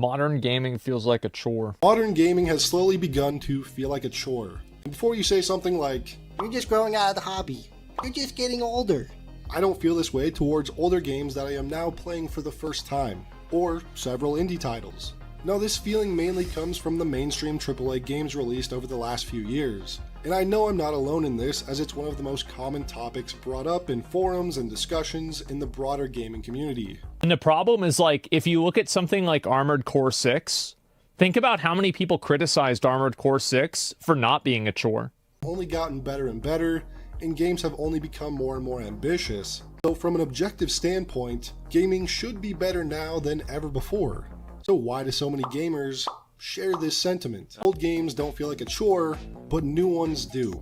Modern gaming feels like a chore. Modern gaming has slowly begun to feel like a chore. And before you say something like, "You're just growing out of the hobby. You're just getting older." I don't feel this way towards older games that I am now playing for the first time, or several indie titles. No, this feeling mainly comes from the mainstream AAA games released over the last few years. And I know I'm not alone in this, as it's one of the most common topics brought up in forums and discussions in the broader gaming community. And the problem is, like, if you look at something like Armored Core 6, think about how many people criticized Armored Core 6 for not being a chore. Only gotten better and better, and games have only become more and more ambitious. So from an objective standpoint, gaming should be better now than ever before. So why do so many gamers share this sentiment? Old games don't feel like a chore, but new ones do.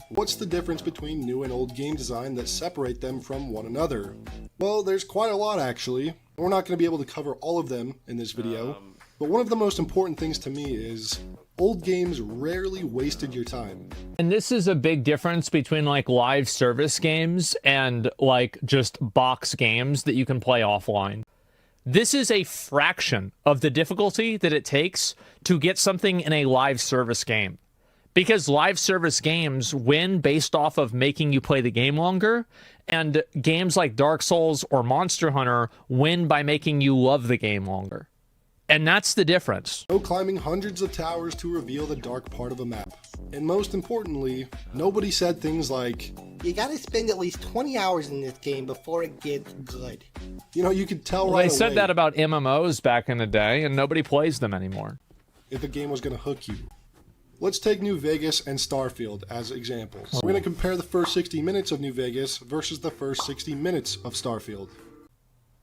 What's the difference between new and old game design that separate them from one another? Well, there's quite a lot actually. We're not going to be able to cover all of them in this video, but one of the most important things to me is old games rarely wasted your time. And this is a big difference between like live service games and like just box games that you can play offline. This is a fraction of the difficulty that it takes to get something in a live service game. Because live service games win based off of making you play the game longer, and games like Dark Souls or Monster Hunter win by making you love the game longer. And that's the difference. No climbing hundreds of towers to reveal the dark part of a map. And most importantly, nobody said things like, "You gotta spend at least 20 hours in this game before it gets good." You know, you could tell Well, right away. they said that about MMOs back in the day, and nobody plays them anymore. If a game was going to hook you. Let's take New Vegas and Starfield as examples. We're going to compare the first 60 minutes of New Vegas versus the first 60 minutes of Starfield.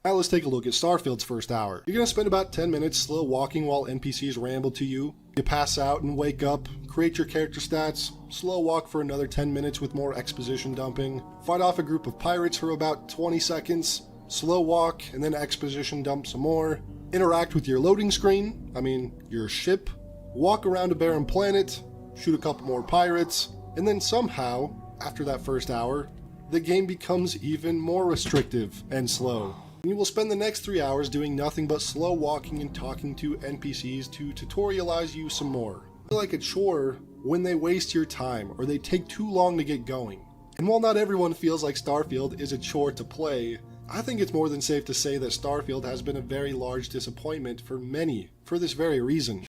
Now let's take a look at Starfield's first hour. You're going to spend about 10 minutes slow walking while NPCs ramble to you. You pass out and wake up, create your character stats, slow walk for another 10 minutes with more exposition dumping, fight off a group of pirates for about 20 seconds, slow walk and then exposition dump some more, interact with your loading screen, your ship, walk around a barren planet, shoot a couple more pirates, and then somehow, after that first hour, the game becomes even more restrictive and slow. You will spend the next 3 hours doing nothing but slow walking and talking to NPCs to tutorialize you some more. Feel like a chore when they waste your time or they take too long to get going. And while not everyone feels like Starfield is a chore to play, I think it's more than safe to say that Starfield has been a very large disappointment for many for this very reason.